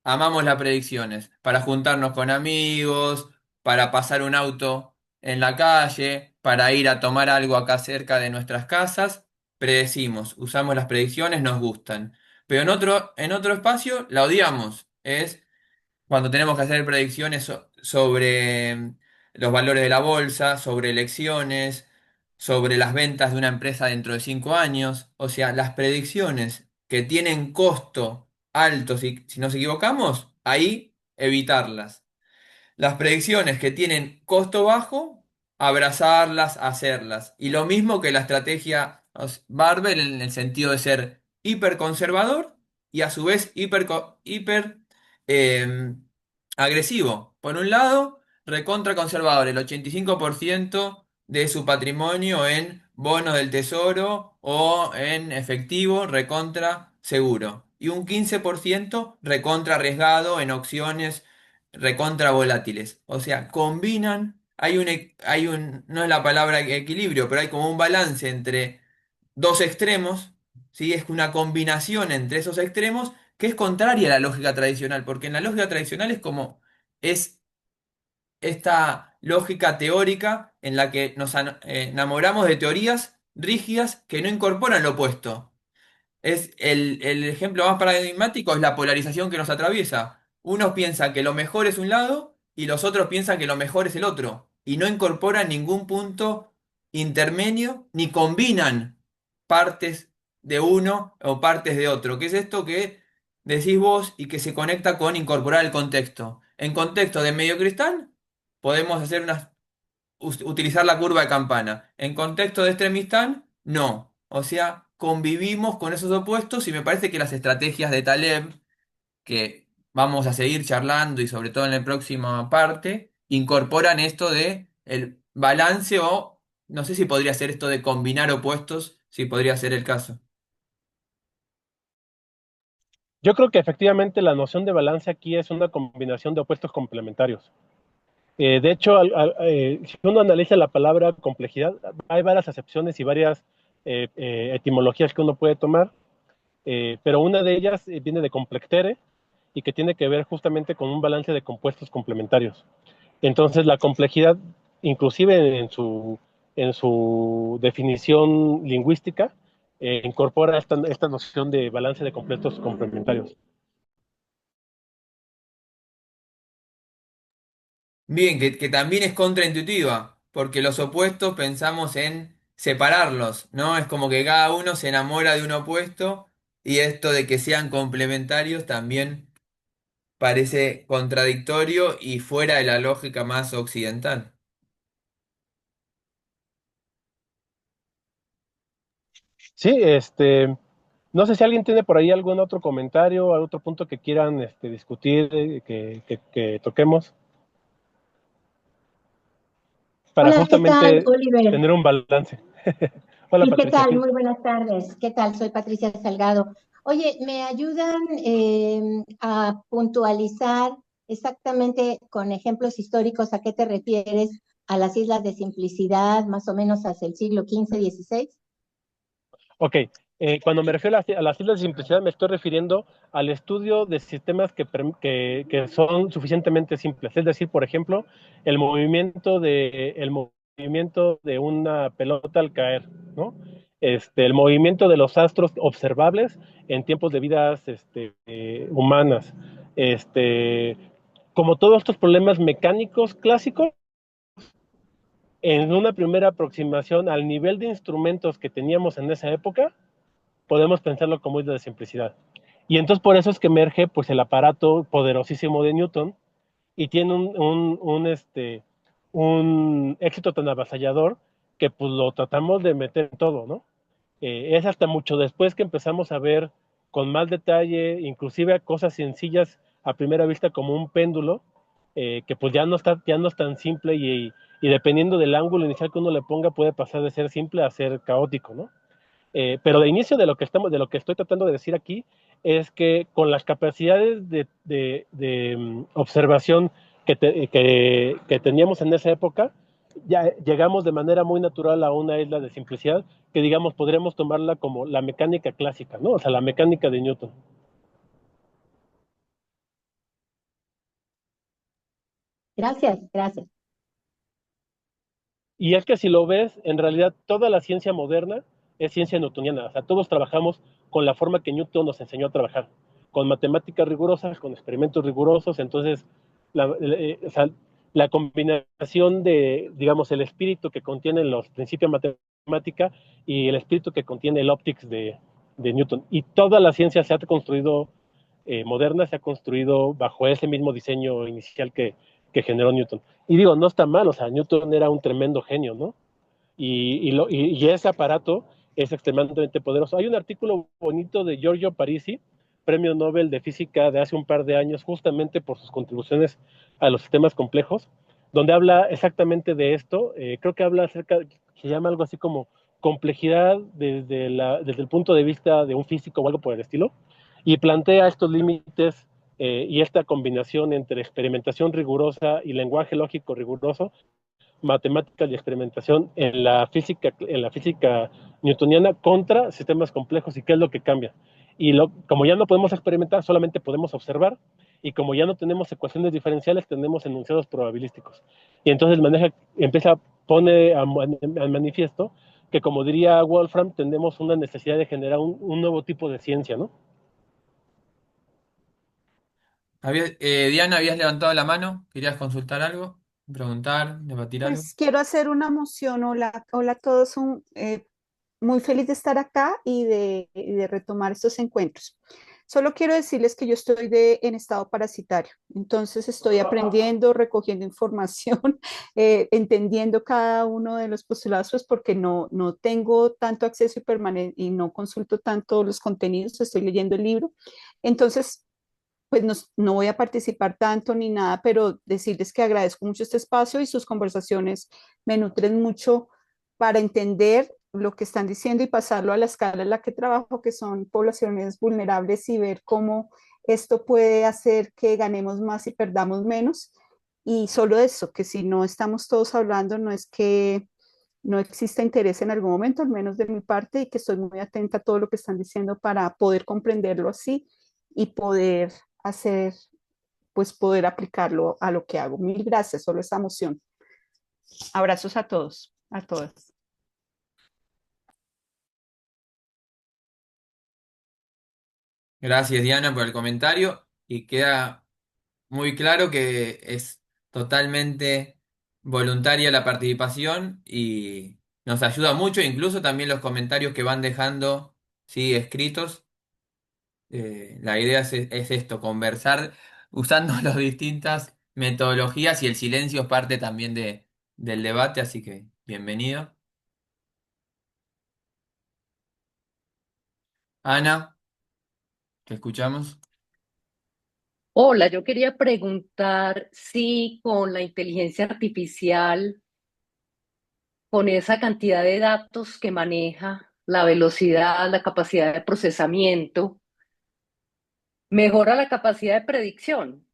amamos las predicciones, para juntarnos con amigos, para pasar un auto en la calle, para ir a tomar algo acá cerca de nuestras casas. Predecimos, usamos las predicciones, nos gustan. Pero en otro espacio la odiamos. Es cuando tenemos que hacer predicciones sobre los valores de la bolsa, sobre elecciones, sobre las ventas de una empresa dentro de 5 años. O sea, las predicciones que tienen costo alto si nos equivocamos, ahí evitarlas. Las predicciones que tienen costo bajo, abrazarlas, hacerlas. Y lo mismo que la estrategia Barbell en el sentido de ser hiperconservador y a su vez hiper eh, agresivo. Por un lado, recontra conservador, el 85% de su patrimonio en bonos del tesoro o en efectivo, recontra seguro. Y un 15% recontra arriesgado en opciones recontra volátiles. O sea, combinan, no es la palabra equilibrio, pero hay como un balance entre dos extremos, ¿sí? Es una combinación entre esos extremos que es contraria a la lógica tradicional, porque en la lógica tradicional es esta lógica teórica en la que enamoramos de teorías rígidas que no incorporan lo opuesto. El ejemplo más paradigmático es la polarización que nos atraviesa. Unos piensan que lo mejor es un lado y los otros piensan que lo mejor es el otro. Y no incorporan ningún punto intermedio ni combinan partes de uno o partes de otro. ¿Qué es esto que decís vos y que se conecta con incorporar el contexto? En contexto de medio cristal podemos hacer utilizar la curva de campana. En contexto de extremistán, no. O sea, convivimos con esos opuestos y me parece que las estrategias de Taleb, que vamos a seguir charlando y sobre todo en la próxima parte, incorporan esto de el balance o no sé si podría ser esto de combinar opuestos, si podría ser el caso. Yo creo que efectivamente la noción de balance aquí es una combinación de opuestos complementarios. De hecho, si uno analiza la palabra complejidad, hay varias acepciones y varias etimologías que uno puede tomar, pero una de ellas viene de complexere y que tiene que ver justamente con un balance de compuestos complementarios. Entonces, la complejidad, inclusive en su definición lingüística, incorpora esta noción de balance de compuestos complementarios. Bien, que también es contraintuitiva, porque los opuestos pensamos en separarlos, ¿no? Es como que cada uno se enamora de un opuesto y esto de que sean complementarios también parece contradictorio y fuera de la lógica más occidental. Sí, no sé si alguien tiene por ahí algún otro comentario, algún otro punto que quieran discutir, que toquemos, para Hola, ¿qué tal, justamente Oliver? tener un balance. Hola Sí, ¿qué Patricia, tal? aquí. Muy buenas tardes. ¿Qué tal? Soy Patricia Salgado. Oye, ¿me ayudan a puntualizar exactamente con ejemplos históricos a qué te refieres a las islas de simplicidad, más o menos hacia el siglo XV-XVI? Ok, cuando me refiero a las islas de simplicidad me estoy refiriendo al estudio de sistemas que son suficientemente simples. Es decir, por ejemplo, el movimiento de una pelota al caer, ¿no? El movimiento de los astros observables en tiempos de vidas humanas. Este, como todos estos problemas mecánicos clásicos, en una primera aproximación al nivel de instrumentos que teníamos en esa época, podemos pensarlo como isla de simplicidad. Y entonces por eso es que emerge pues el aparato poderosísimo de Newton y tiene un éxito tan avasallador que pues lo tratamos de meter en todo, ¿no? Es hasta mucho después que empezamos a ver con más detalle, inclusive cosas sencillas a primera vista como un péndulo, que pues ya no es tan simple y dependiendo del ángulo inicial que uno le ponga puede pasar de ser simple a ser caótico, ¿no? Pero de inicio de lo que estoy tratando de decir aquí es que con las capacidades de observación que teníamos en esa época, ya llegamos de manera muy natural a una isla de simplicidad que digamos podríamos tomarla como la mecánica clásica, ¿no? O sea, la mecánica de Newton. Gracias, gracias. Y es que si lo ves, en realidad toda la ciencia moderna es ciencia newtoniana. O sea, todos trabajamos con la forma que Newton nos enseñó a trabajar, con matemáticas rigurosas, con experimentos rigurosos. Entonces, o sea, la combinación de, digamos, el espíritu que contiene los principios de matemática y el espíritu que contiene el optics de Newton. Y toda la ciencia se ha construido moderna, se ha construido bajo ese mismo diseño inicial que generó Newton. Y digo, no está mal, o sea, Newton era un tremendo genio, ¿no? Y ese aparato es extremadamente poderoso. Hay un artículo bonito de Giorgio Parisi, premio Nobel de Física de hace un par de años, justamente por sus contribuciones a los sistemas complejos, donde habla exactamente de esto. Creo que habla acerca, se llama algo así como complejidad desde el punto de vista de un físico o algo por el estilo, y plantea estos límites y esta combinación entre experimentación rigurosa y lenguaje lógico riguroso, matemáticas y experimentación en la física newtoniana contra sistemas complejos y qué es lo que cambia. Como ya no podemos experimentar, solamente podemos observar, y como ya no tenemos ecuaciones diferenciales, tenemos enunciados probabilísticos. Y entonces pone al manifiesto que, como diría Wolfram, tenemos una necesidad de generar un nuevo tipo de ciencia, ¿no? Diana, habías levantado la mano, ¿querías consultar algo? ¿Preguntar? ¿Debatir algo? Pues quiero hacer una moción. Hola, hola a todos. Muy feliz de estar acá y de retomar estos encuentros. Solo quiero decirles que yo estoy en estado parasitario, entonces estoy aprendiendo, recogiendo información, entendiendo cada uno de los postulados, pues porque no tengo tanto acceso y no consulto tanto los contenidos, estoy leyendo el libro. Entonces, pues no voy a participar tanto ni nada, pero decirles que agradezco mucho este espacio y sus conversaciones me nutren mucho para entender lo que están diciendo y pasarlo a la escala en la que trabajo, que son poblaciones vulnerables y ver cómo esto puede hacer que ganemos más y perdamos menos. Y solo eso, que si no estamos todos hablando, no es que no exista interés en algún momento, al menos de mi parte, y que estoy muy atenta a todo lo que están diciendo para poder comprenderlo así y poder hacer, pues poder aplicarlo a lo que hago. Mil gracias, solo esa emoción. Abrazos a todos, a todas. Gracias, Diana, por el comentario y queda muy claro que es totalmente voluntaria la participación y nos ayuda mucho, incluso también los comentarios que van dejando, sí, escritos. La idea es esto, conversar usando las distintas metodologías y el silencio es parte también del debate, así que bienvenido. Ana, te escuchamos. Hola, yo quería preguntar si con la inteligencia artificial, con esa cantidad de datos que maneja, la velocidad, la capacidad de procesamiento, mejora la capacidad de predicción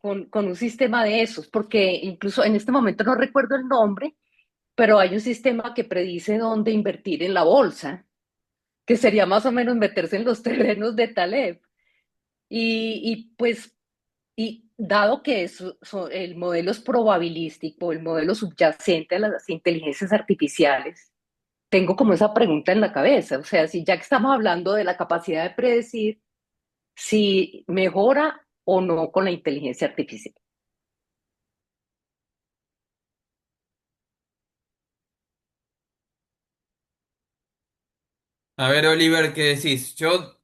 con un sistema de esos, porque incluso en este momento no recuerdo el nombre, pero hay un sistema que predice dónde invertir en la bolsa, que sería más o menos meterse en los terrenos de Taleb. Pues, y dado que el modelo es probabilístico, el modelo subyacente a las inteligencias artificiales, tengo como esa pregunta en la cabeza. O sea, si ya que estamos hablando de la capacidad de predecir, si mejora o no con la inteligencia artificial. A ver, Oliver, ¿qué decís? Yo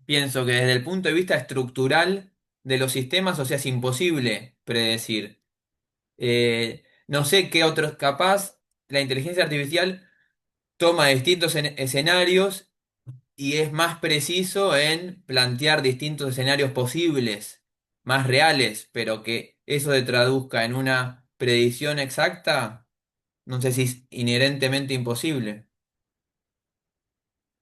pienso que desde el punto de vista estructural de los sistemas, o sea, es imposible predecir. No sé qué otros, capaz, la inteligencia artificial toma distintos escenarios y es más preciso en plantear distintos escenarios posibles, más reales, pero que eso se traduzca en una predicción exacta, no sé si es inherentemente imposible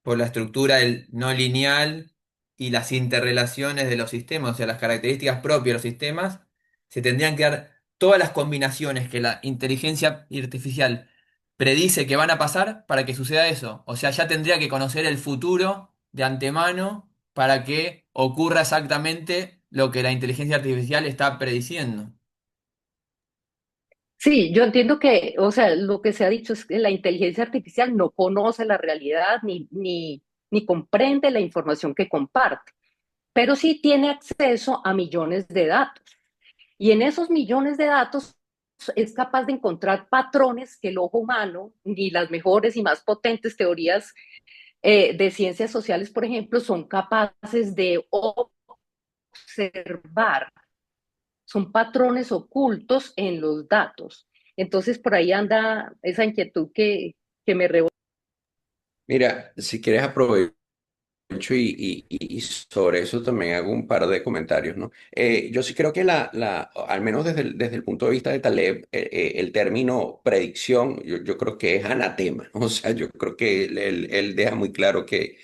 por la estructura del no lineal y las interrelaciones de los sistemas, o sea, las características propias de los sistemas, se tendrían que dar todas las combinaciones que la inteligencia artificial predice que van a pasar para que suceda eso. O sea, ya tendría que conocer el futuro de antemano para que ocurra exactamente lo que la inteligencia artificial está prediciendo. Sí, yo entiendo que, o sea, lo que se ha dicho es que la inteligencia artificial no conoce la realidad ni comprende la información que comparte, pero sí tiene acceso a millones de datos. Y en esos millones de datos es capaz de encontrar patrones que el ojo humano, ni las mejores y más potentes teorías de ciencias sociales, por ejemplo, son capaces de observar. Son patrones ocultos en los datos. Entonces, por ahí anda esa inquietud que me rebota. Mira, si quieres aprovecho y sobre eso también hago un par de comentarios, ¿no? Yo sí creo que al menos desde el punto de vista de Taleb, el término predicción, yo creo que es anatema. O sea, yo creo que él deja muy claro que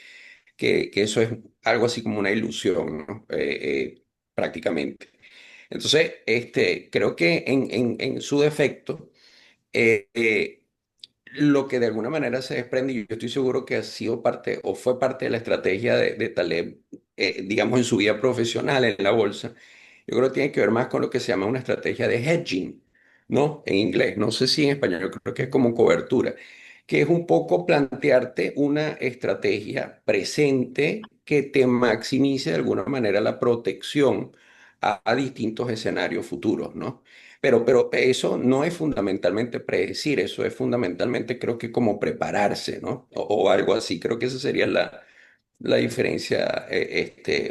eso es algo así como una ilusión, ¿no? Prácticamente. Entonces, creo que en su defecto, eh, eh, lo que de alguna manera se desprende, y yo estoy seguro que ha sido parte o fue parte de la estrategia de Taleb, digamos, en su vida profesional en la bolsa, yo creo que tiene que ver más con lo que se llama una estrategia de hedging, ¿no? En inglés, no sé si en español, yo creo que es como cobertura, que es un poco plantearte una estrategia presente que te maximice de alguna manera la protección a distintos escenarios futuros, ¿no? Pero eso no es fundamentalmente predecir, eso es fundamentalmente creo que como prepararse, ¿no? O algo así. Creo que esa sería la diferencia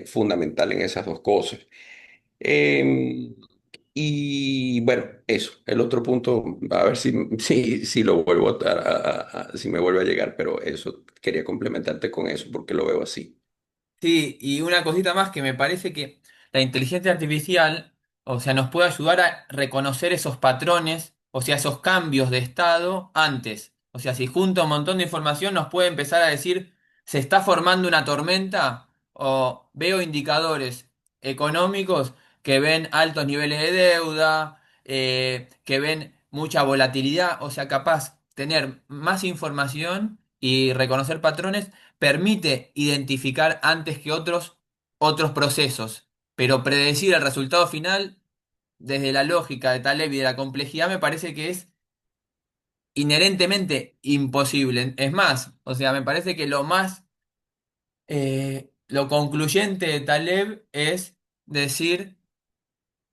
fundamental en esas dos cosas. Em, y bueno, eso. El otro punto, a ver si lo vuelvo si me vuelve a llegar, pero eso quería complementarte con eso porque lo veo así. Sí, y una cosita más que me parece que la inteligencia artificial, o sea, nos puede ayudar a reconocer esos patrones, o sea, esos cambios de estado antes. O sea, si junta un montón de información, nos puede empezar a decir, se está formando una tormenta, o veo indicadores económicos que ven altos niveles de deuda, que ven mucha volatilidad, o sea, capaz tener más información y reconocer patrones permite identificar antes que otros procesos, pero predecir el resultado final desde la lógica de Taleb y de la complejidad me parece que es inherentemente imposible. Es más, o sea, me parece que lo concluyente de Taleb es decir,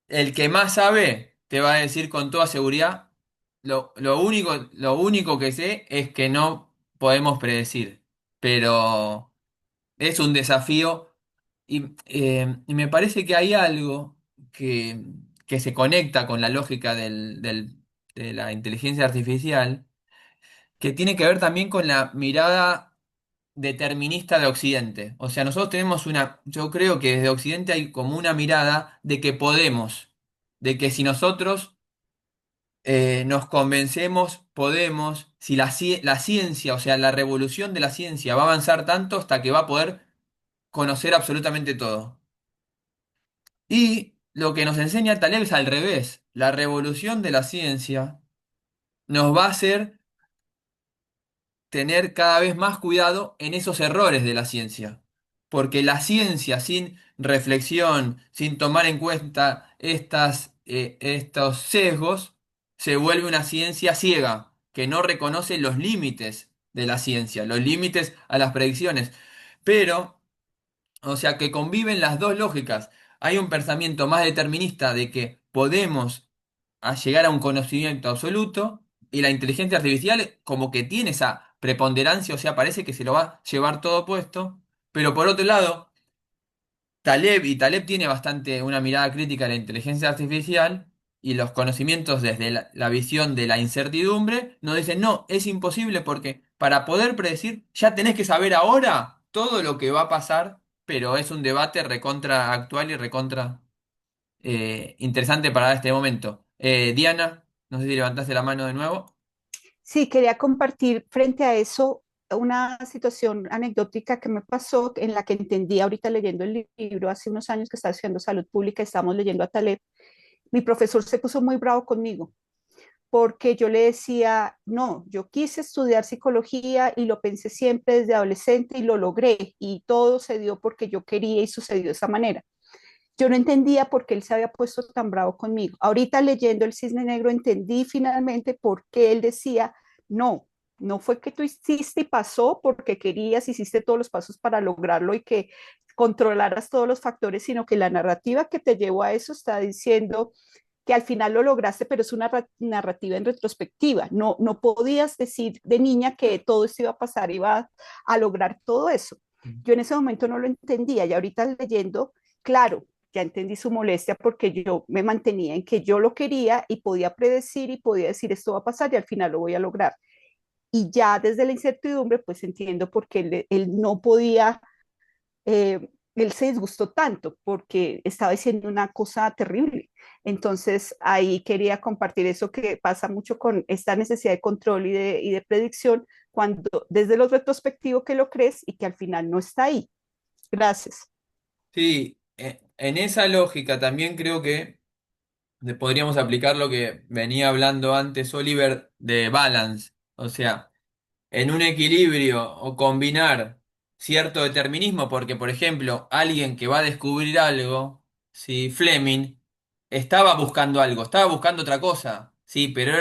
el que más sabe te va a decir con toda seguridad, lo único que sé es que no podemos predecir, pero... Es un desafío y me parece que hay algo que se conecta con la lógica de la inteligencia artificial, que tiene que ver también con la mirada determinista de Occidente. O sea, nosotros tenemos yo creo que desde Occidente hay como una mirada de que podemos, de que si nosotros nos convencemos, podemos, si la ciencia, o sea, la revolución de la ciencia va a avanzar tanto hasta que va a poder conocer absolutamente todo. Y lo que nos enseña Taleb es al revés. La revolución de la ciencia nos va a hacer tener cada vez más cuidado en esos errores de la ciencia. Porque la ciencia sin reflexión, sin tomar en cuenta estos sesgos, se vuelve una ciencia ciega, que no reconoce los límites de la ciencia, los límites a las predicciones. Pero o sea que conviven las dos lógicas. Hay un pensamiento más determinista de que podemos llegar a un conocimiento absoluto y la inteligencia artificial como que tiene esa preponderancia, o sea, parece que se lo va a llevar todo puesto. Pero por otro lado, Taleb tiene bastante una mirada crítica a la inteligencia artificial y los conocimientos desde la visión de la incertidumbre nos dicen, no, es imposible porque para poder predecir ya tenés que saber ahora todo lo que va a pasar, pero es un debate recontra actual y recontra interesante para este momento. Diana, no sé si levantaste la mano de nuevo. Sí, quería compartir frente a eso una situación anecdótica que me pasó, en la que entendí ahorita leyendo el libro, hace unos años que estaba estudiando salud pública, estábamos leyendo a Taleb. Mi profesor se puso muy bravo conmigo porque yo le decía, no, yo quise estudiar psicología y lo pensé siempre desde adolescente y lo logré y todo se dio porque yo quería y sucedió de esa manera. Yo no entendía por qué él se había puesto tan bravo conmigo. Ahorita leyendo El Cisne Negro entendí finalmente por qué él decía, no, no fue que tú hiciste y pasó porque querías, hiciste todos los pasos para lograrlo y que controlaras todos los factores, sino que la narrativa que te llevó a eso está diciendo que al final lo lograste, pero es una narrativa en retrospectiva. No, no podías decir de niña que todo esto iba a pasar, iba a lograr todo eso. Yo en ese momento no lo entendía y ahorita leyendo, claro, ya entendí su molestia porque yo me mantenía en que yo lo quería y podía predecir y podía decir esto va a pasar y al final lo voy a lograr. Y ya desde la incertidumbre, pues entiendo por qué él no podía, él se disgustó tanto porque estaba diciendo una cosa terrible. Entonces ahí quería compartir eso que pasa mucho con esta necesidad de control y de predicción, cuando desde lo retrospectivo que lo crees y que al final no está ahí. Gracias. Sí, en esa lógica también creo que podríamos aplicar lo que venía hablando antes Oliver de balance. O sea, en un equilibrio o combinar cierto determinismo, porque por ejemplo, alguien que va a descubrir algo, si Fleming estaba buscando algo, estaba buscando otra cosa, sí, pero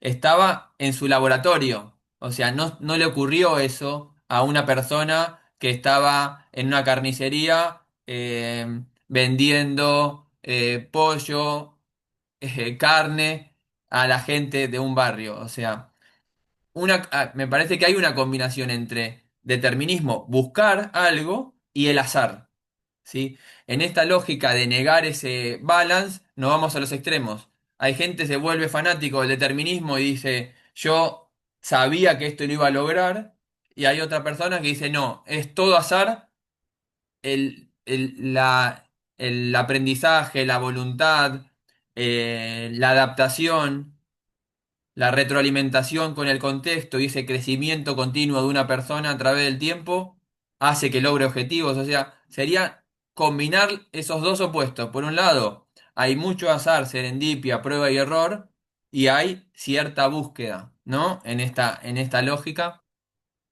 estaba en su laboratorio, o sea, no le ocurrió eso a una persona que estaba en una carnicería vendiendo pollo, carne a la gente de un barrio, o sea me parece que hay una combinación entre determinismo, buscar algo, y el azar, ¿sí? En esta lógica de negar ese balance, nos vamos a los extremos. Hay gente que se vuelve fanático del determinismo y dice, yo sabía que esto lo iba a lograr, y hay otra persona que dice, no, es todo azar el aprendizaje, la voluntad, la adaptación, la retroalimentación con el contexto y ese crecimiento continuo de una persona a través del tiempo hace que logre objetivos. O sea, sería combinar esos dos opuestos. Por un lado, hay mucho azar, serendipia, prueba y error, y hay cierta búsqueda, ¿no? En esta lógica.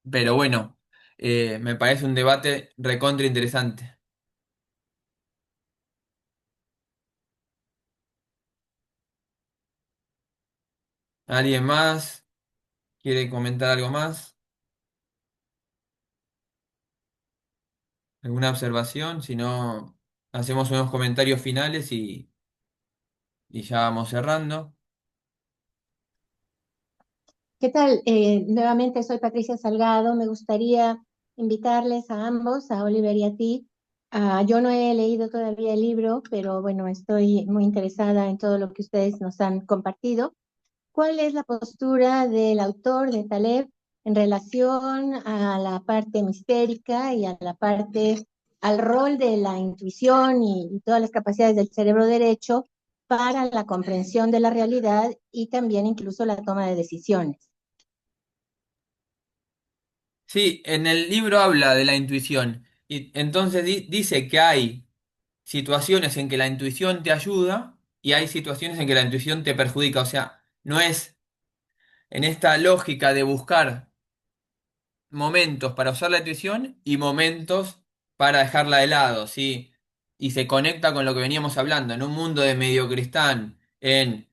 Pero bueno, me parece un debate recontra interesante. ¿Alguien más quiere comentar algo más? ¿Alguna observación? Si no, hacemos unos comentarios finales y ya vamos cerrando. ¿Qué tal? Nuevamente soy Patricia Salgado. Me gustaría invitarles a ambos, a Oliver y a ti. Yo no he leído todavía el libro, pero bueno, estoy muy interesada en todo lo que ustedes nos han compartido. ¿Cuál es la postura del autor de Taleb en relación a la parte mistérica y a la parte, al rol de la intuición y todas las capacidades del cerebro derecho para la comprensión de la realidad y también incluso la toma de decisiones? Sí, en el libro habla de la intuición y entonces dice que hay situaciones en que la intuición te ayuda y hay situaciones en que la intuición te perjudica. O sea, no es en esta lógica de buscar momentos para usar la intuición y momentos para dejarla de lado, ¿sí? Y se conecta con lo que veníamos hablando, en un mundo de mediocristán, en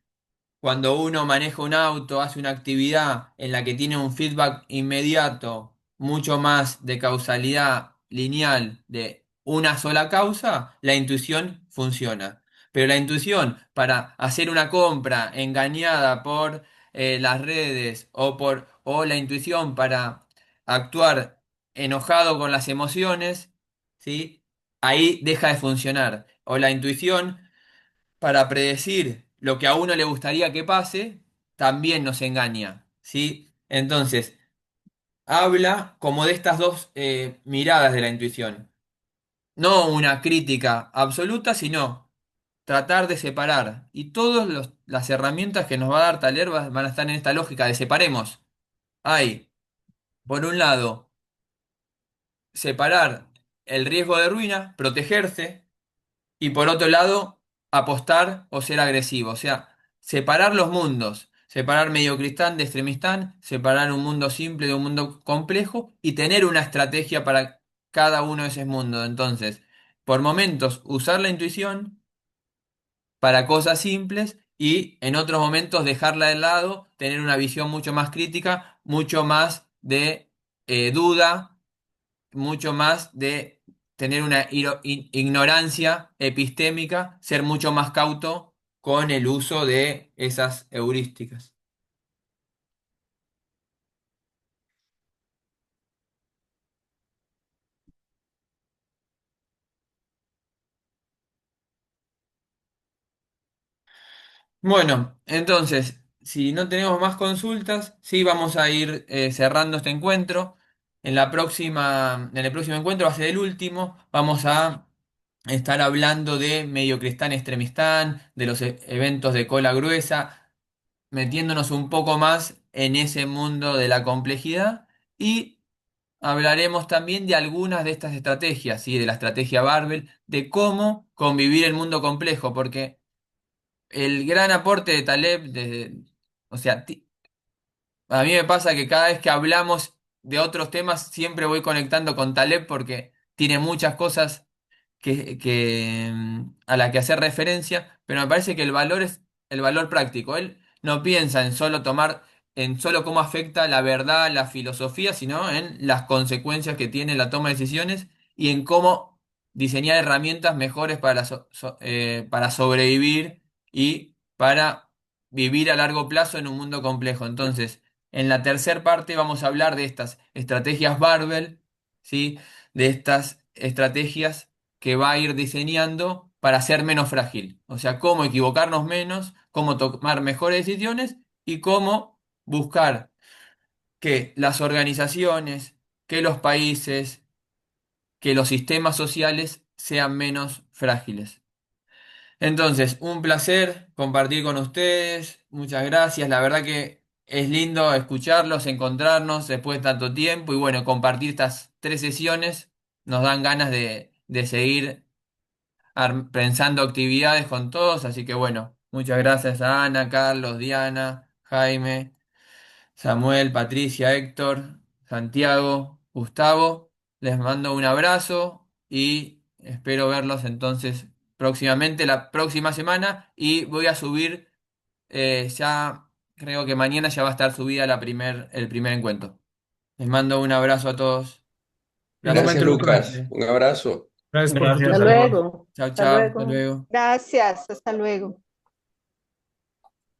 cuando uno maneja un auto, hace una actividad en la que tiene un feedback inmediato, mucho más de causalidad lineal de una sola causa, la intuición funciona. Pero la intuición para hacer una compra engañada por las redes o la intuición para actuar enojado con las emociones, ¿sí? Ahí deja de funcionar. O la intuición para predecir lo que a uno le gustaría que pase, también nos engaña, ¿sí? Entonces, habla como de estas dos miradas de la intuición. No una crítica absoluta, sino tratar de separar. Y todas las herramientas que nos va a dar Taler van a estar en esta lógica de separemos. Hay, por un lado, separar el riesgo de ruina, protegerse. Y por otro lado, apostar o ser agresivo. O sea, separar los mundos. Separar mediocristán de extremistán, separar un mundo simple de un mundo complejo y tener una estrategia para cada uno de esos mundos. Entonces, por momentos, usar la intuición para cosas simples y en otros momentos dejarla de lado, tener una visión mucho más crítica, mucho más de duda, mucho más de tener una ignorancia epistémica, ser mucho más cauto con el uso de esas heurísticas. Bueno, entonces, si no tenemos más consultas, sí vamos a ir cerrando este encuentro. En el próximo encuentro va a ser el último. Vamos a estar hablando de Mediocristán Extremistán, de los eventos de cola gruesa, metiéndonos un poco más en ese mundo de la complejidad y hablaremos también de algunas de estas estrategias, ¿sí? De la estrategia Barbel, de cómo convivir el mundo complejo, porque el gran aporte de Taleb, o sea, a mí me pasa que cada vez que hablamos de otros temas siempre voy conectando con Taleb porque tiene muchas cosas a la que hacer referencia, pero me parece que el valor es el valor práctico. Él no piensa en solo en solo cómo afecta la verdad, la filosofía, sino en las consecuencias que tiene la toma de decisiones y en cómo diseñar herramientas mejores para sobrevivir y para vivir a largo plazo en un mundo complejo. Entonces, en la tercera parte vamos a hablar de estas estrategias Barbell, ¿sí? De estas estrategias que va a ir diseñando para ser menos frágil. O sea, cómo equivocarnos menos, cómo tomar mejores decisiones y cómo buscar que las organizaciones, que los países, que los sistemas sociales sean menos frágiles. Entonces, un placer compartir con ustedes. Muchas gracias. La verdad que es lindo escucharlos, encontrarnos después de tanto tiempo y bueno, compartir estas 3 sesiones nos dan ganas de seguir pensando actividades con todos. Así que bueno, muchas gracias a Ana, Carlos, Diana, Jaime, Samuel, Patricia, Héctor, Santiago, Gustavo. Les mando un abrazo y espero verlos entonces próximamente, la próxima semana. Y voy a subir, ya, creo que mañana ya va a estar subida el primer encuentro. Les mando un abrazo a todos. Gracias. Gracias, Igualmente, Lucas. Lucas. Un abrazo. Gracias por tu Gracias. Hasta tiempo. luego. Chao, Hasta chao. Hasta luego. luego. Gracias, hasta luego.